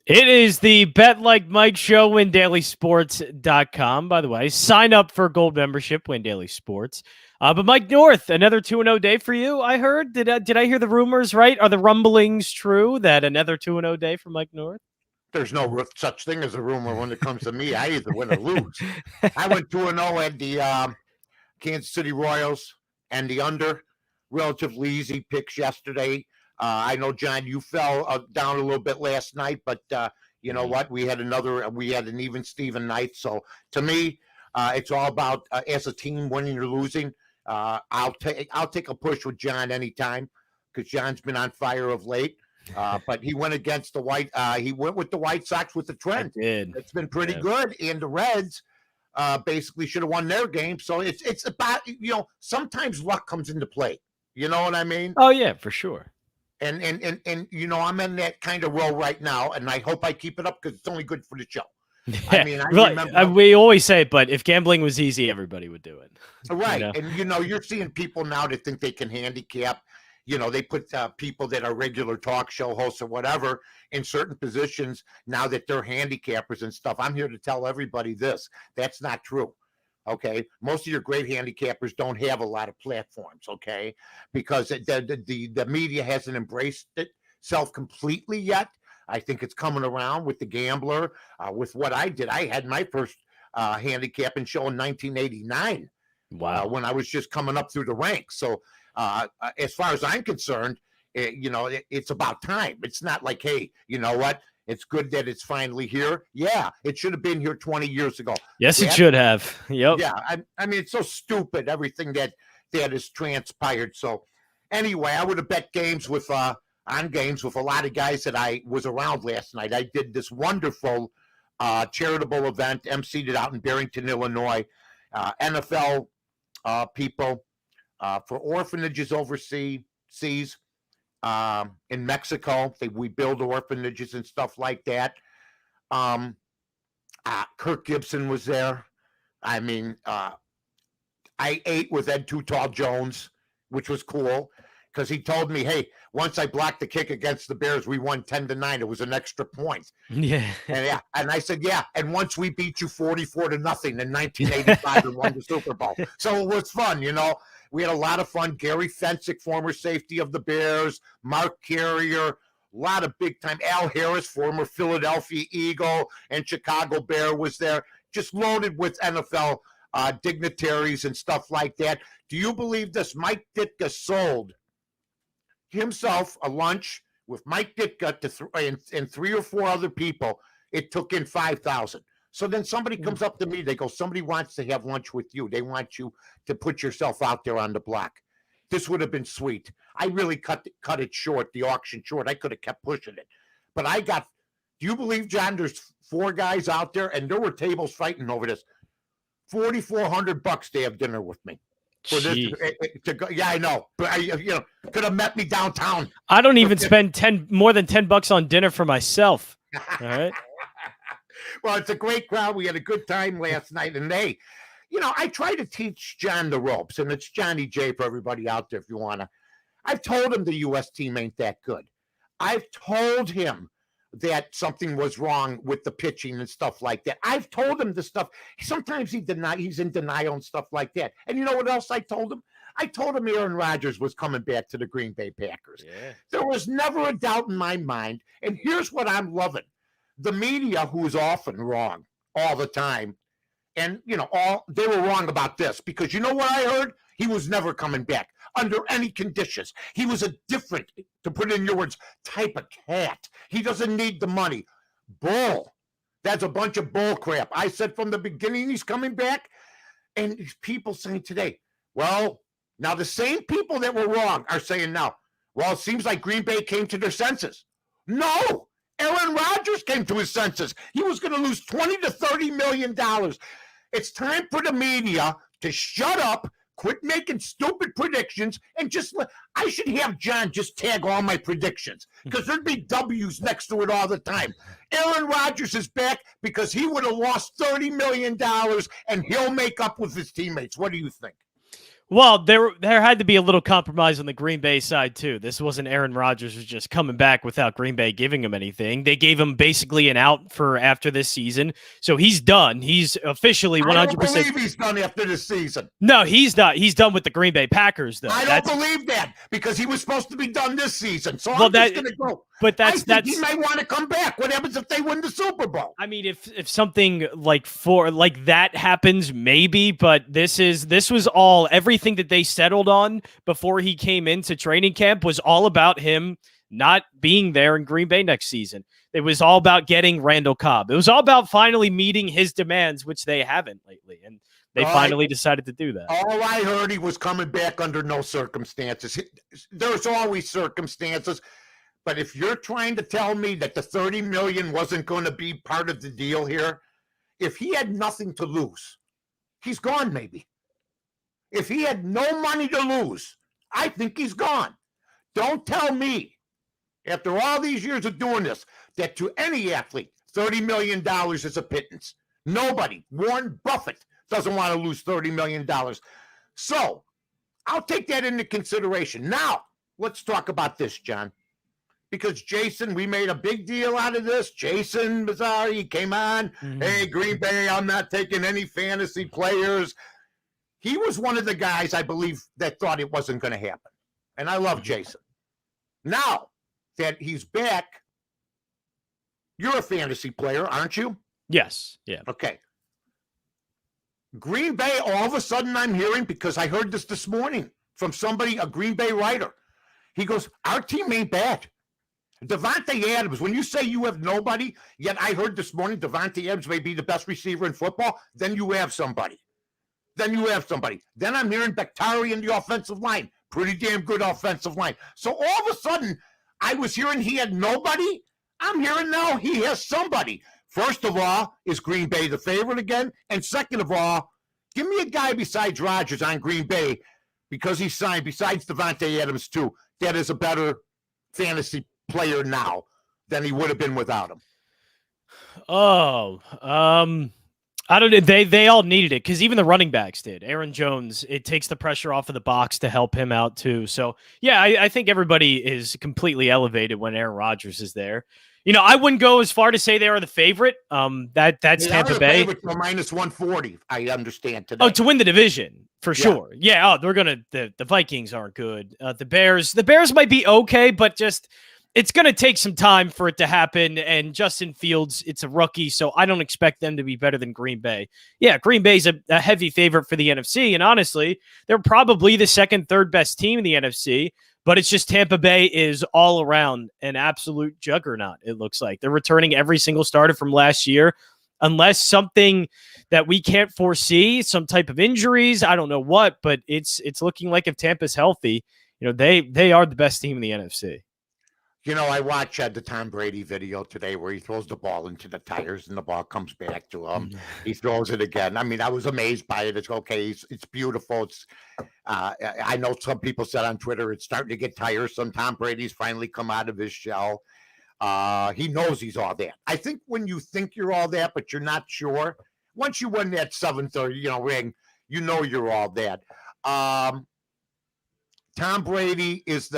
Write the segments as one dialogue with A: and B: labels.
A: It is the Bet Like Mike show, WinDailySports.com. By the way, sign up for gold membership, Win Daily Sports. But Mike North, another 2-0 day for you, I heard. Did I hear the rumors right? Are the rumblings true that another 2-0 day for Mike North?
B: There's no such thing as a rumor when it comes to me. I either win or lose. I went 2-0 at the Kansas City Royals and the under. Relatively easy picks yesterday. I know, John, you fell down a little bit last night, but you know what? We had an even Steven night. So to me, it's all about as a team winning or losing. I'll take a push with John anytime because John's been on fire of late. But he went against the he went with the White Sox with the trend.
A: I did.
B: It's been pretty good, and the Reds basically should have won their game. So it's about, sometimes luck comes into play. You know what I mean?
A: Oh yeah, for sure.
B: And I'm in that kind of role right now, and I hope I keep it up because it's only good for the show.
A: Yeah.
B: I mean, remember
A: we always say it, but if gambling was easy, everybody would do it.
B: Right. And you're seeing people now that think they can handicap. They put people that are regular talk show hosts or whatever in certain positions now that they're handicappers and stuff. I'm here to tell everybody this. That's not true. Okay. Most of your great handicappers don't have a lot of platforms. Okay. Because the media hasn't embraced itself completely yet. I think it's coming around with the Gambler, with what I did. I had my first handicapping show in 1989.
A: Wow.
B: When I was just coming up through the ranks. So, as far as I'm concerned, it's about time. It's not like, hey, you know what? It's good that it's finally here. Yeah, it should have been here 20 years ago.
A: Yes, it should have. Yep.
B: Yeah, I mean, it's so stupid, everything that has transpired. So anyway, I would have bet games with on games with a lot of guys that I was around last night. I did this wonderful charitable event, emceed it out in Barrington, Illinois. NFL people for orphanages overseas, in Mexico. We build orphanages and stuff like that. Kirk Gibson was there. I mean, I ate with Ed Too Tall Jones, which was cool because he told me, hey, once I blocked the kick against the Bears, we won 10-9. It was an extra point.
A: Yeah.
B: And I said, yeah. And once we beat you 44-0 in 1985 and won the Super Bowl. So it was fun, We had a lot of fun. Gary Fensick, former safety of the Bears, Mark Carrier, a lot of big time. Al Harris, former Philadelphia Eagle and Chicago Bear, was there. Just loaded with NFL dignitaries and stuff like that. Do you believe this? Mike Ditka sold himself a lunch with Mike Ditka and 3 or 4 other people. It took in $5,000. So then somebody comes up to me. They go, somebody wants to have lunch with you. They want you to put yourself out there on the block. This would have been sweet. I really cut it short, the auction short. I could have kept pushing it. But do you believe, John, there's 4 guys out there, and there were tables fighting over this. $4,400 to have dinner with me. For this to go, yeah, I know, but could have met me downtown.
A: I don't even spend more than $10 on dinner for myself. All right.
B: Well, it's a great crowd. We had a good time last night, and I try to teach John the ropes, and it's Johnny J for everybody out there if you wanna. I've told him the U.S. team ain't that good. I've told him that something was wrong with the pitching and stuff like that. I've told him this stuff. Sometimes he's in denial and stuff like that. And you know what else I told him? I told him Aaron Rodgers was coming back to the Green Bay Packers. Yeah. There was never a doubt in my mind. And here's what I'm loving. The media, who is often wrong all the time, and they were wrong about this, because you know what I heard? He was never coming back under any conditions. He was a different, to put it in your words, type of cat. He doesn't need the money. Bull. That's a bunch of bull crap. I said from the beginning he's coming back. And people saying today, well, now the same people that were wrong are saying now, well, it seems like Green Bay came to their senses. No. Aaron Rodgers came to his senses. He was going to lose $20 to $30 million. It's time for the media to shut up, quit making stupid predictions, and I should have John just tag all my predictions, because there'd be W's next to it all the time. Aaron Rodgers is back because he would have lost $30 million, and he'll make up with his teammates. What do you think?
A: Well, there had to be a little compromise on the Green Bay side too. This wasn't Aaron Rodgers was just coming back without Green Bay giving him anything. They gave him basically an out for after this season, so he's done. He's officially
B: I don't
A: 100%.
B: believe he's done after this season.
A: No, he's not. He's done with the Green Bay Packers, though.
B: I don't believe that because he was supposed to be done this season. So
A: Well,
B: I'm just going to go.
A: But
B: I think he might want to come back. What happens if they win the Super Bowl?
A: I mean, if something like that happens, maybe. But this was all everything that they settled on before he came into training camp was all about him not being there in Green Bay next season. It was all about getting Randall Cobb. It was all about finally meeting his demands, which they haven't lately, and they finally decided to do that.
B: All I heard, he was coming back under no circumstances. There's always circumstances. But if you're trying to tell me that the $30 million wasn't going to be part of the deal here, if he had nothing to lose, he's gone maybe. If he had no money to lose, I think he's gone. Don't tell me, after all these years of doing this, that to any athlete, $30 million is a pittance. Nobody, Warren Buffett, doesn't want to lose $30 million. So I'll take that into consideration. Now, let's talk about this, John. Because Jason, we made a big deal out of this. Jason Mazzari came on. Mm-hmm. Hey, Green Bay, I'm not taking any fantasy players. He was one of the guys, I believe, that thought it wasn't going to happen. And I love Jason. Now that he's back, you're a fantasy player, aren't you?
A: Yes. Yeah.
B: Okay. Green Bay, all of a sudden I'm hearing, because I heard this morning from somebody, a Green Bay writer. He goes, our team ain't bad. Davante Adams, when you say you have nobody, yet I heard this morning Davante Adams may be the best receiver in football, then you have somebody. Then I'm hearing Bakhtiari in the offensive line. Pretty damn good offensive line. So all of a sudden, I was hearing he had nobody. I'm hearing now he has somebody. First of all, is Green Bay the favorite again? And second of all, give me a guy besides Rodgers on Green Bay, because he signed, besides Davante Adams too, that is a better fantasy player now than he would have been without him.
A: I don't know. They all needed it because even the running backs did. Aaron Jones, it takes the pressure off of the box to help him out too. So yeah, I think everybody is completely elevated when Aaron Rodgers is there. You know, I wouldn't go as far to say they are the favorite. That's Tampa Bay.
B: For minus 140, I understand today.
A: Oh, to win the division for sure. Yeah. They're gonna. The Vikings aren't good. The Bears might be okay, but just. It's going to take some time for it to happen, and Justin Fields, it's a rookie, so I don't expect them to be better than Green Bay. Yeah, Green Bay's a heavy favorite for the NFC, and honestly, they're probably the second, third best team in the NFC, but it's just Tampa Bay is all around an absolute juggernaut, it looks like. They're returning every single starter from last year, unless something that we can't foresee, some type of injuries, I don't know what, but it's looking like if Tampa's healthy, you know, they are the best team in the NFC.
B: You know, I watched the Tom Brady video today where he throws the ball into the tires and the ball comes back to him. He throws it again. I mean, I was amazed by it. It's okay. It's beautiful. It's I know some people said on Twitter it's starting to get tiresome. Tom Brady's finally come out of his shell. He knows he's all that. I think when you think you're all that, but you're not sure, once you win that 730, ring, you know you're all that. Tom Brady is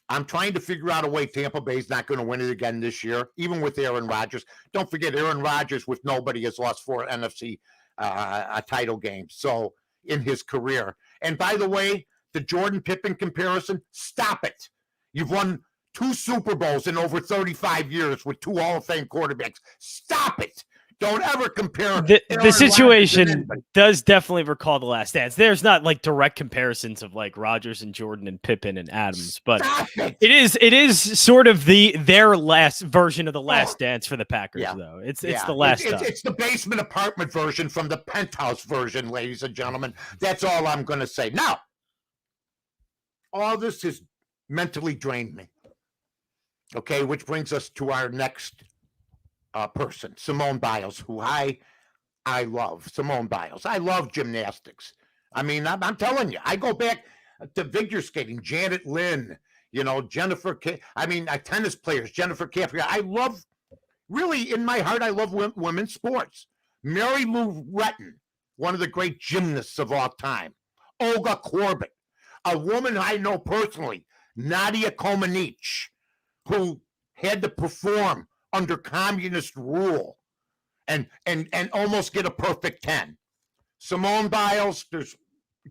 B: I'm trying to figure out a way Tampa Bay's not going to win it again this year, even with Aaron Rodgers. Don't forget, Aaron Rodgers with nobody has lost 4 NFC title games so in his career. And by the way, the Jordan Pippen comparison, stop it. You've won 2 Super Bowls in over 35 years with 2 Hall of Fame quarterbacks. Stop it. Don't ever compare.
A: The situation does definitely recall The Last Dance. There's not like direct comparisons of like Rodgers and Jordan and Pippen and Adams, but it is sort of their last version of The Last Dance for the Packers, though. It's the last.
B: It's the basement apartment version from the penthouse version, ladies and gentlemen. That's all I'm going to say. Now, all this has mentally drained me. Okay, which brings us to our next person, Simone Biles, who I love. Simone Biles. I love gymnastics. I mean, I'm telling you, I go back to figure skating, Janet Lynn, Jennifer, tennis players, Jennifer Capriati. I love, really, in my heart, I love women's sports. Mary Lou Retton, one of the great gymnasts of all time. Olga Korbut, a woman I know personally, Nadia Comaneci, who had to perform under communist rule and almost get a perfect 10. Simone Biles, there's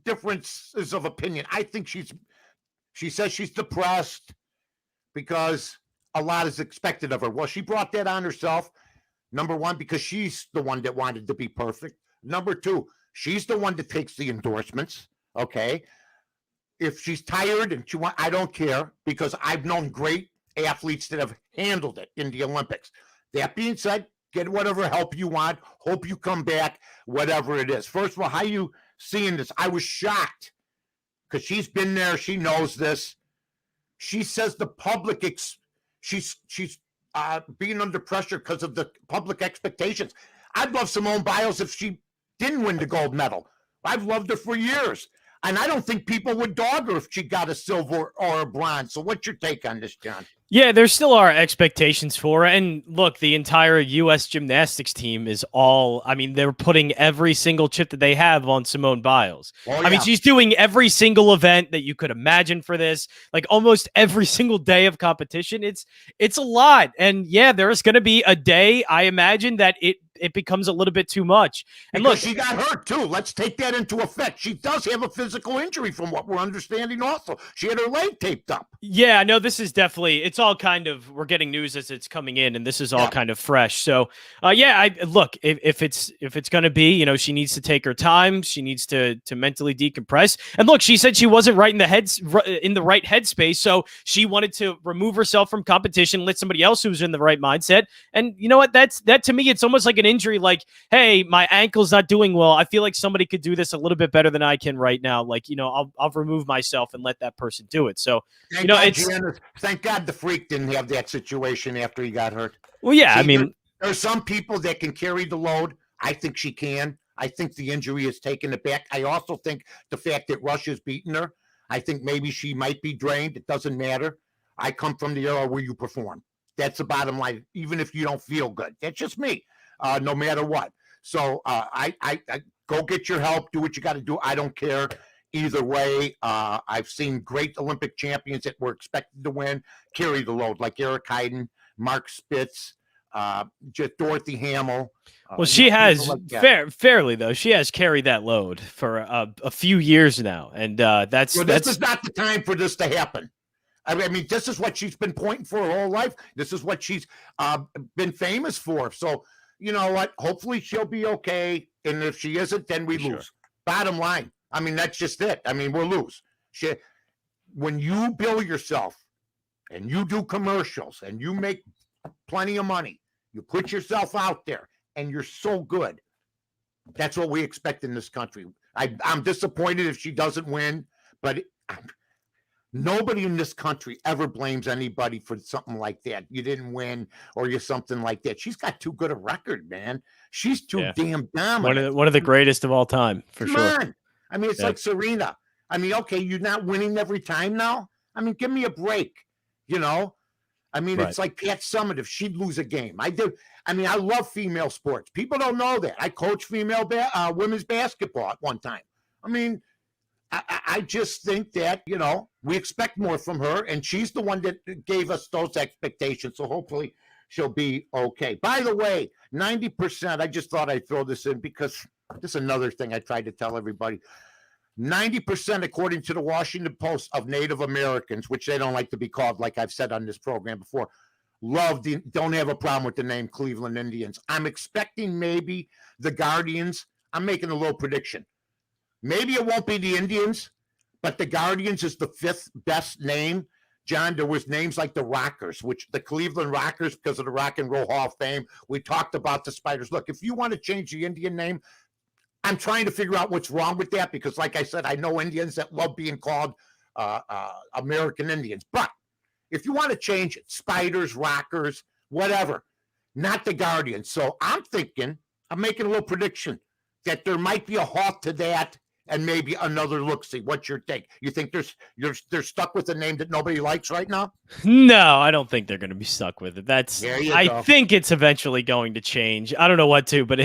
B: differences of opinion. I think she says she's depressed because a lot is expected of her. Well, she brought that on herself. Number one, because she's the one that wanted to be perfect. Number two, she's the one that takes the endorsements. Okay. If she's tired and I don't care, because I've known great athletes that have handled it in the Olympics. That being said, get whatever help you want. Hope you come back, whatever it is. First of all, how you seeing this? I was shocked because she's been there. She knows this. She says the public, she's being under pressure because of the public expectations. I'd love Simone Biles if she didn't win the gold medal. I've loved her for years. And I don't think people would dog her if she got a silver or a bronze. So what's your take on this, John?
A: Yeah, there still are expectations for her. And look, the entire U.S. gymnastics team is they're putting every single chip that they have on Simone Biles.
B: Oh, yeah.
A: I mean, she's doing every single event that you could imagine for this, like almost every single day of competition. It's a lot. And yeah, there's going to be a day, I imagine, that it becomes a little bit too much. And
B: because
A: look,
B: she got hurt too. Let's take that into effect. She does have a physical injury from what we're understanding also. She had her leg taped up.
A: Yeah, no, this is definitely, it's all kind of, we're getting news as it's coming in, and this is all kind of fresh. So, look, if it's going to be, she needs to take her time. She needs to mentally decompress. And look, she said she wasn't in the right headspace. So she wanted to remove herself from competition, let somebody else who's in the right mindset. And you know what? That to me, it's almost like an injury. Like, hey, my ankle's not doing well. I feel like somebody could do this a little bit better than I can right now. Like, I'll remove myself and let that person do it. So,
B: thank God the freak didn't have that situation after he got hurt.
A: Well, yeah,
B: there's some people that can carry the load. I think she can. I think the injury has taken it back. I also think the fact that Russia's beaten her, I think maybe she might be drained. It doesn't matter. I come from the era where you perform. That's the bottom line, even if you don't feel good. That's just me, no matter what. So I go get your help. Do what you got to do. I don't care. Either way, I've seen great Olympic champions that were expected to win carry the load, like Eric Heiden, Mark Spitz, just Dorothy Hamill.
A: Well, she has fairly though. She has carried that load for a few years now, and this
B: is not the time for this to happen. I mean, this is what she's been pointing for her whole life. This is what she's been famous for. So you know what? Hopefully she'll be okay, and if she isn't, then we lose. Bottom line. I mean, that's just it. I mean, we'll lose. When you bill yourself and you do commercials and you make plenty of money, you put yourself out there and you're so good. That's what we expect in this country. I'm disappointed if she doesn't win, but nobody in this country ever blames anybody for something like that. You didn't win or you're something like that. She's got too good a record, man. She's too damn dominant.
A: One of the greatest of all time, for
B: Come
A: sure.
B: On. I mean, it's like Serena. I mean, okay, you're not winning every time now. I mean, give me a break, I mean, It's like Pat Summitt if she'd lose a game. I do. I mean, I love female sports. People don't know that. I coached women's basketball at one time. I mean, I just think that, we expect more from her, and she's the one that gave us those expectations. So hopefully she'll be okay. By the way, 90%, I just thought I'd throw this in because this is another thing I tried to tell everybody. 90%, according to the Washington Post, of Native Americans, which they don't like to be called, like I've said on this program before, don't have a problem with the name Cleveland Indians. I'm expecting maybe the Guardians. I'm making a little prediction. Maybe it won't be the Indians, but the Guardians is the fifth best name. John, there was names like the Rockers, which the Cleveland Rockers, because of the Rock and Roll Hall of Fame. We talked about the Spiders. Look, if you want to change the Indian name, I'm trying to figure out what's wrong with that because, like I said, I know Indians that love being called American Indians. But if you want to change it, Spiders, Rockers, whatever, not the Guardians. So I'm making a little prediction that there might be a halt to that and maybe another look-see. What's your take? You think they're stuck with a name that nobody likes right now?
A: No, I don't think they're going to be stuck with it. I think it's eventually going to change. I don't know what to, but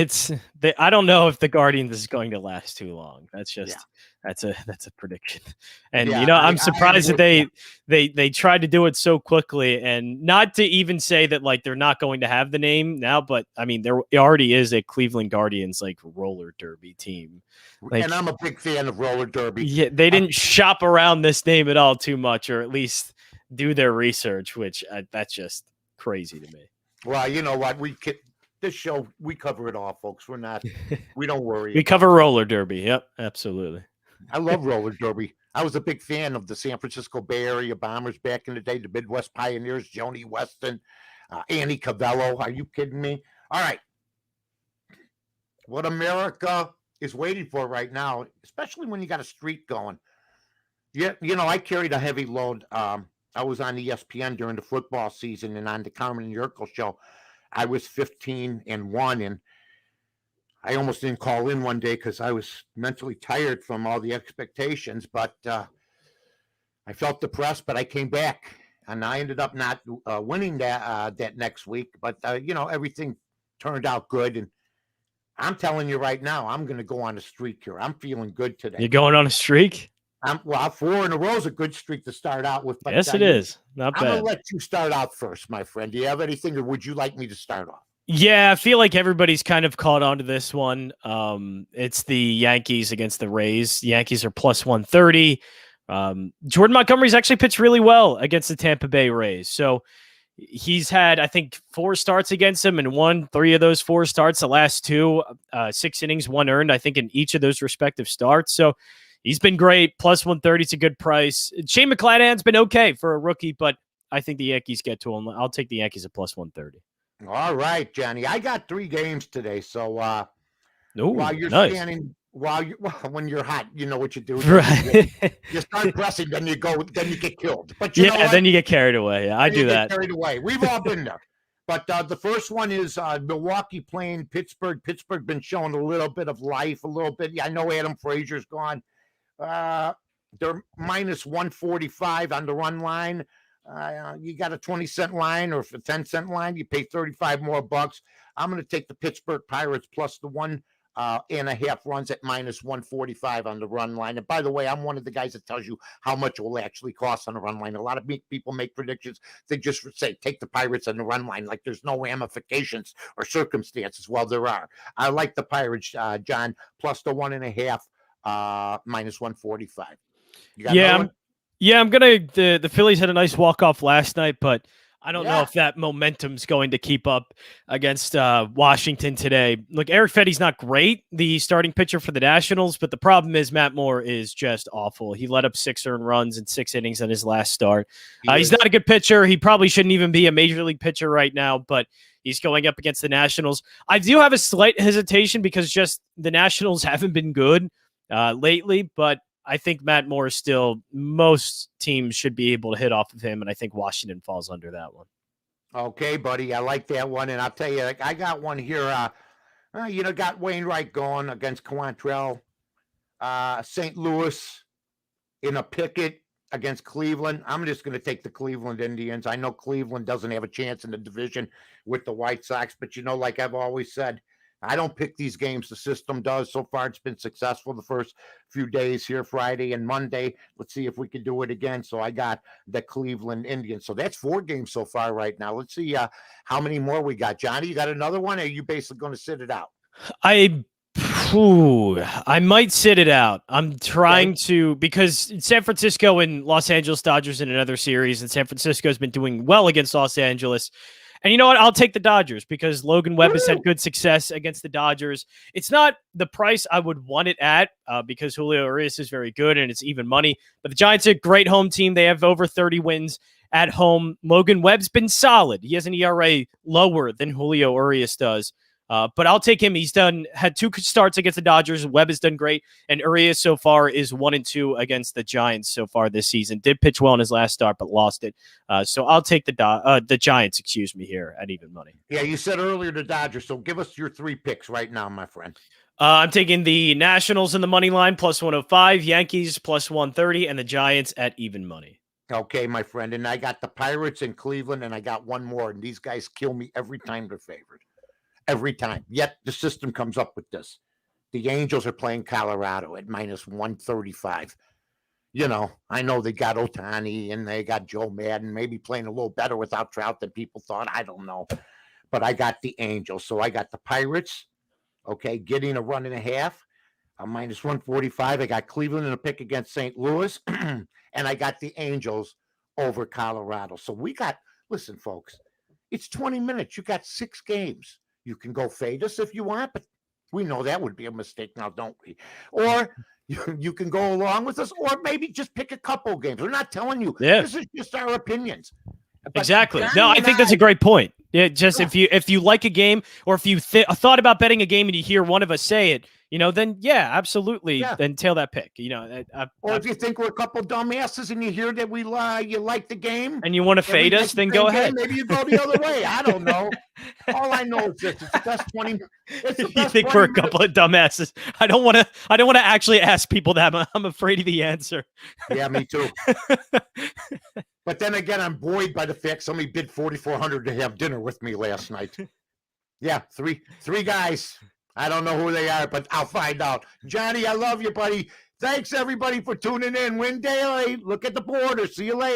A: I don't know if the Guardians is going to last too long. That's That's a prediction. And
B: Yeah,
A: I'm
B: I am
A: surprised that
B: with
A: they tried to do it so quickly, and not to even say that like they're not going to have the name now, but I mean there already is a Cleveland Guardians like roller derby team.
B: and
A: Like
B: I'm a big fan of roller derby.
A: yeah, they didn't shop around this name at all too much, or at least do their research, which that's just crazy to me.
B: Well, you know what? This show we cover it all, folks. We don't worry
A: We
B: about
A: cover
B: it.
A: roller derby. Yep, absolutely.
B: I love roller derby. I was a big fan of the San Francisco Bay Area Bombers back in the day, the Midwest Pioneers, Joni Weston, Annie Cavello. Are you kidding me? All right. What America is waiting for right now, especially when you got a streak going. Yeah, I carried a heavy load. I was on ESPN during the football season, and on the Carmen and Yurko show, I was 15-1, and I almost didn't call in one day because I was mentally tired from all the expectations. But I felt depressed, but I came back, and I ended up not winning that next week. But everything turned out good, and I'm telling you right now, I'm going to go on a streak here. I'm feeling good today.
A: You're going on a streak?
B: Well, 4 in a row is a good streak to start out with. But
A: Yes, it is. Not
B: I'm going
A: bad.
B: to let you start out first, my friend. Do you have anything, or would you like me to start off?
A: Yeah, I feel like everybody's kind of caught on to this one. It's the Yankees against the Rays. The Yankees are plus 130. Jordan Montgomery's actually pitched really well against the Tampa Bay Rays. So he's had, I think, 4 starts against him and won 3 of those 4 starts. The last 2, 6 innings, 1 earned, I think, in each of those respective starts. So he's been great. Plus 130 is a good price. Shane McClanahan's been okay for a rookie, but I think the Yankees get to him. I'll take the Yankees at plus 130.
B: All right, Johnny. I got 3 games today, so
A: When
B: you're hot, you know what you do.
A: Right.
B: You start pressing, then you get killed. But
A: then you get carried away. Yeah, I do that.
B: Carried away. We've all been there. But the first one is Milwaukee playing Pittsburgh. Pittsburgh been showing a little bit of life, a little bit. I know Adam Frazier's gone. They're minus 145 on the run line. You got a 20-cent line or a 10-cent line, you pay 35 more bucks. I'm going to take the Pittsburgh Pirates plus the 1.5 runs at minus 145 on the run line. And by the way, I'm one of the guys that tells you how much it will actually cost on the run line. A lot of people make predictions. They just say, take the Pirates on the run line. Like there's no ramifications or circumstances. Well, there are. I like the Pirates, John, plus the 1.5, minus 145. You got another one?
A: Yeah, I'm gonna. The Phillies had a nice walk off last night, but I don't know if that momentum's going to keep up against Washington today. Look, Eric Fetty's not great, the starting pitcher for the Nationals, but the problem is Matt Moore is just awful. He let up 6 earned runs in 6 innings on his last start. He's not a good pitcher. He probably shouldn't even be a major league pitcher right now, but he's going up against the Nationals. I do have a slight hesitation because just the Nationals haven't been good lately, but I think Matt Moore still, most teams should be able to hit off of him, and I think Washington falls under that one.
B: Okay, buddy, I like that one, and I'll tell you, I got one here. Got Wainwright going against Quantrill. St. Louis in a picket against Cleveland. I'm just going to take the Cleveland Indians. I know Cleveland doesn't have a chance in the division with the White Sox, but like I've always said, I don't pick these games. The system does. So far, it's been successful the first few days here, Friday and Monday. Let's see if we can do it again. So I got the Cleveland Indians. So that's 4 games so far right now. Let's see how many more we got. Johnny, you got another one? Or are you basically going to sit it out?
A: I might sit it out. I'm trying to, because San Francisco and Los Angeles Dodgers in another series, and San Francisco has been doing well against Los Angeles. And you know what? I'll take the Dodgers because Logan Webb has had good success against the Dodgers. It's not the price I would want it at because Julio Urias is very good and it's even money. But the Giants are a great home team. They have over 30 wins at home. Logan Webb's been solid. He has an ERA lower than Julio Urias does. But I'll take him. He's had 2 starts against the Dodgers. Webb has done great. And Urias so far is 1-2 against the Giants so far this season. Did pitch well in his last start, but lost it. So I'll take the Giants, here at even money.
B: Yeah, you said earlier the Dodgers. So give us your 3 picks right now, my friend.
A: I'm taking the Nationals in the money line plus 105, Yankees plus 130, and the Giants at even money.
B: Okay, my friend. And I got the Pirates in Cleveland, and I got one more. And these guys kill me every time they're favored. Every time. Yet the system comes up with this. The Angels are playing Colorado at minus 135. You know, I know they got Otani and they got Joe Madden, maybe playing a little better without Trout than people thought. I don't know. But I got the Angels. So I got the Pirates, okay, getting a run and a half, minus 145. I got Cleveland in a pick against St. Louis, and I got the Angels over Colorado. So we got, listen, folks, it's 20 minutes. You got 6 games. You can go fade us if you want, but we know that would be a mistake now, don't we? Or you can go along with us, or maybe just pick a couple games. We're not telling you.
A: Yeah.
B: This is just our opinions. But
A: Exactly.
B: Johnny
A: No, I
B: and
A: think that's a great point. Yeah, just
B: Yeah.
A: if you like a game, or if you thought about betting a game and you hear one of us say it, then yeah, absolutely,
B: Yeah.
A: then tail that pick.
B: Or if you think we're a couple dumbasses and you hear that we you like the game
A: and you want to
B: and we
A: fade
B: like
A: us,
B: the
A: then
B: same
A: go
B: game,
A: ahead.
B: maybe you go the other way. I don't know. All I know is this: it's the best 20. It's the
A: You
B: best
A: think
B: 20
A: we're a
B: minutes.
A: couple of dumbasses? I don't want to actually ask people that. I'm afraid of the answer.
B: Yeah, me too. But then again, I'm buoyed by the fact somebody bid $4,400 to have dinner with me last night. Yeah, three guys. I don't know who they are, but I'll find out. Johnny, I love you, buddy. Thanks everybody for tuning in. Win Daily. Look at the border. See you later.